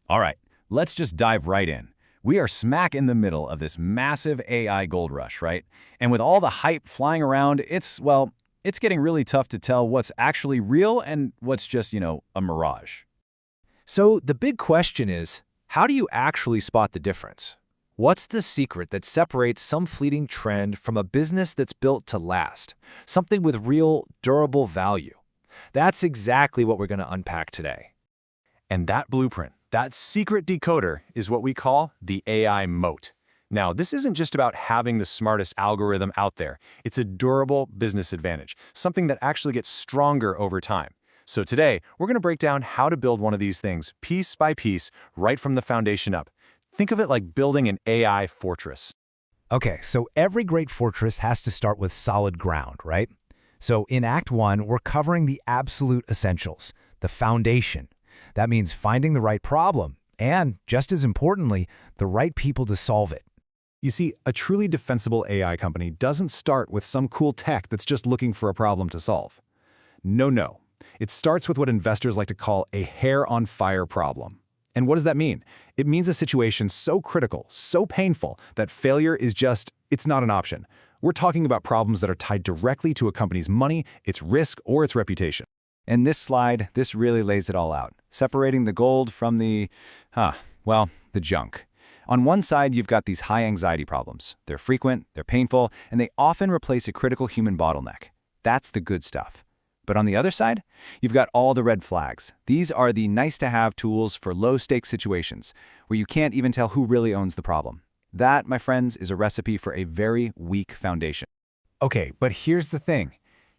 All right, let's just dive right in. We are smack in the middle of this massive AI gold rush, right? And with all the hype flying around, it's getting really tough to tell what's actually real and what's just, a mirage. So the big question is, how do you actually spot the difference? What's the secret that separates some fleeting trend from a business that's built to last? Something with real, durable value. That's exactly what we're going to unpack today. And that blueprint, that secret decoder, is what we call the AI moat. Now, this isn't just about having the smartest algorithm out there. It's a durable business advantage, something that actually gets stronger over time. So today, we're going to break down how to build one of these things piece by piece, right from the foundation up. Think of it like building an AI fortress. Okay, so every great fortress has to start with solid ground, right? So in Act 1, we're covering the absolute essentials, the foundation. That means finding the right problem and, just as importantly, the right people to solve it. You see, a truly defensible AI company doesn't start with some cool tech that's just looking for a problem to solve. No. It starts with what investors like to call a hair-on-fire problem. And what does that mean? It means a situation so critical, so painful, that failure is it's not an option. We're talking about problems that are tied directly to a company's money, its risk, or its reputation. And this slide, this really lays it all out, separating the gold from the junk. On one side, you've got these high-anxiety problems. They're frequent, they're painful, and they often replace a critical human bottleneck. That's the good stuff. But on the other side, you've got all the red flags. These are the nice-to-have tools for low-stakes situations, where you can't even tell who really owns the problem. That, my friends, is a recipe for a very weak foundation. Okay, but here's the thing.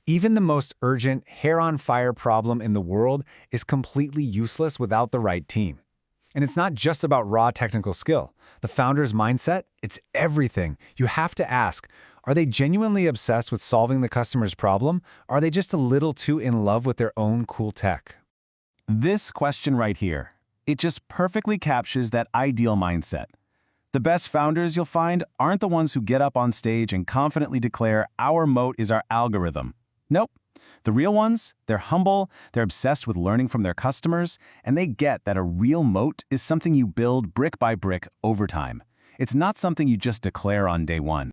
Even the most urgent, hair-on-fire problem in the world is completely useless without the right team. And it's not just about raw technical skill. The founder's mindset, it's everything. You have to ask, are they genuinely obsessed with solving the customer's problem? Or are they just a little too in love with their own cool tech? This question right here, it just perfectly captures that ideal mindset. The best founders you'll find aren't the ones who get up on stage and confidently declare, "Our moat is our algorithm." Nope. The real ones, they're humble, they're obsessed with learning from their customers, and they get that a real moat is something you build brick by brick over time. It's not something you just declare on day one.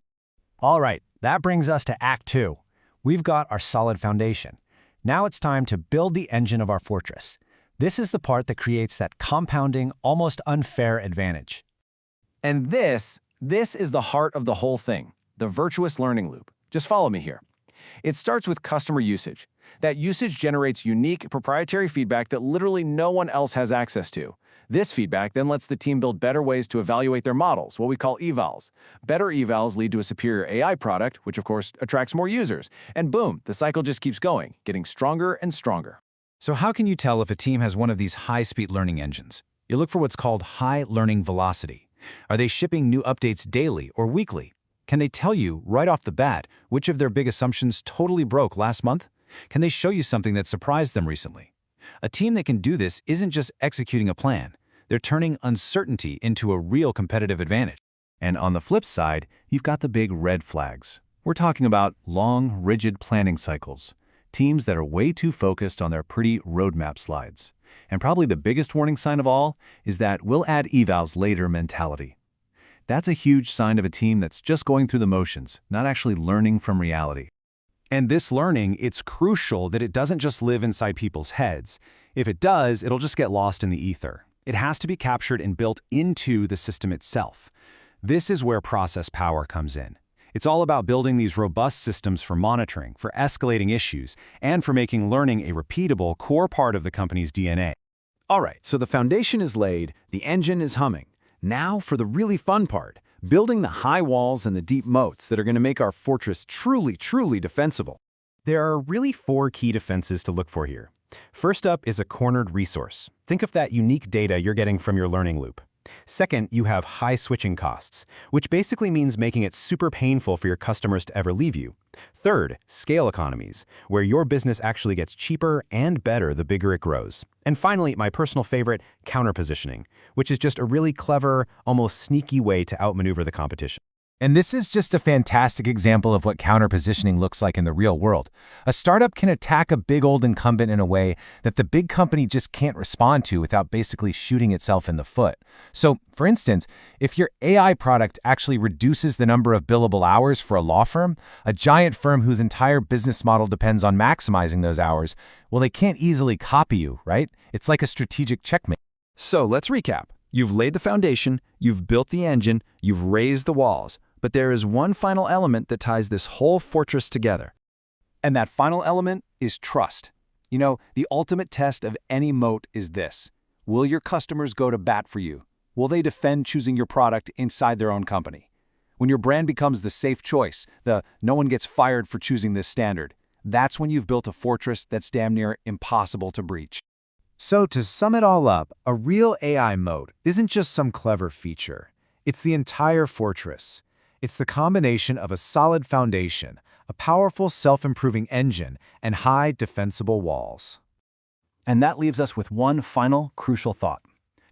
All right, that brings us to Act 2. We've got our solid foundation. Now it's time to build the engine of our fortress. This is the part that creates that compounding, almost unfair advantage. And this is the heart of the whole thing, the virtuous learning loop. Just follow me here. It starts with customer usage. That usage generates unique, proprietary feedback that literally no one else has access to. This feedback then lets the team build better ways to evaluate their models, what we call evals. Better evals lead to a superior AI product, which of course attracts more users. And boom, the cycle just keeps going, getting stronger and stronger. So how can you tell if a team has one of these high-speed learning engines? You look for what's called high learning velocity. Are they shipping new updates daily or weekly? Can they tell you, right off the bat, which of their big assumptions totally broke last month? Can they show you something that surprised them recently? A team that can do this isn't just executing a plan. They're turning uncertainty into a real competitive advantage. And on the flip side, you've got the big red flags. We're talking about long, rigid planning cycles. Teams that are way too focused on their pretty roadmap slides. And probably the biggest warning sign of all is that we'll add evals later mentality. That's a huge sign of a team that's just going through the motions, not actually learning from reality. And this learning, it's crucial that it doesn't just live inside people's heads. If it does, it'll just get lost in the ether. It has to be captured and built into the system itself. This is where process power comes in. It's all about building these robust systems for monitoring, for escalating issues, and for making learning a repeatable core part of the company's DNA. All right, so the foundation is laid, the engine is humming. Now for the really fun part, building the high walls and the deep moats that are going to make our fortress truly, truly defensible. There are really 4 key defenses to look for here. First up is a cornered resource. Think of that unique data you're getting from your learning loop. Second, you have high switching costs, which basically means making it super painful for your customers to ever leave you. Third, scale economies, where your business actually gets cheaper and better the bigger it grows. And finally, my personal favorite, counter-positioning, which is just a really clever, almost sneaky way to outmaneuver the competition. And this is just a fantastic example of what counter-positioning looks like in the real world. A startup can attack a big old incumbent in a way that the big company just can't respond to without basically shooting itself in the foot. So, for instance, if your AI product actually reduces the number of billable hours for a law firm, a giant firm whose entire business model depends on maximizing those hours, well, they can't easily copy you, right? It's like a strategic checkmate. So let's recap. You've laid the foundation, you've built the engine, you've raised the walls. But there is one final element that ties this whole fortress together. And that final element is trust. You know, the ultimate test of any moat is this. Will your customers go to bat for you? Will they defend choosing your product inside their own company? When your brand becomes the safe choice, the no one gets fired for choosing this standard, that's when you've built a fortress that's damn near impossible to breach. So to sum it all up, a real AI moat isn't just some clever feature. It's the entire fortress. It's the combination of a solid foundation, a powerful self-improving engine, and high defensible walls. And that leaves us with one final crucial thought.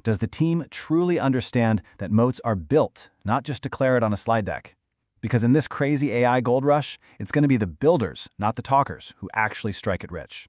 Does the team truly understand that moats are built, not just declared on a slide deck? Because in this crazy AI gold rush, it's going to be the builders, not the talkers, who actually strike it rich.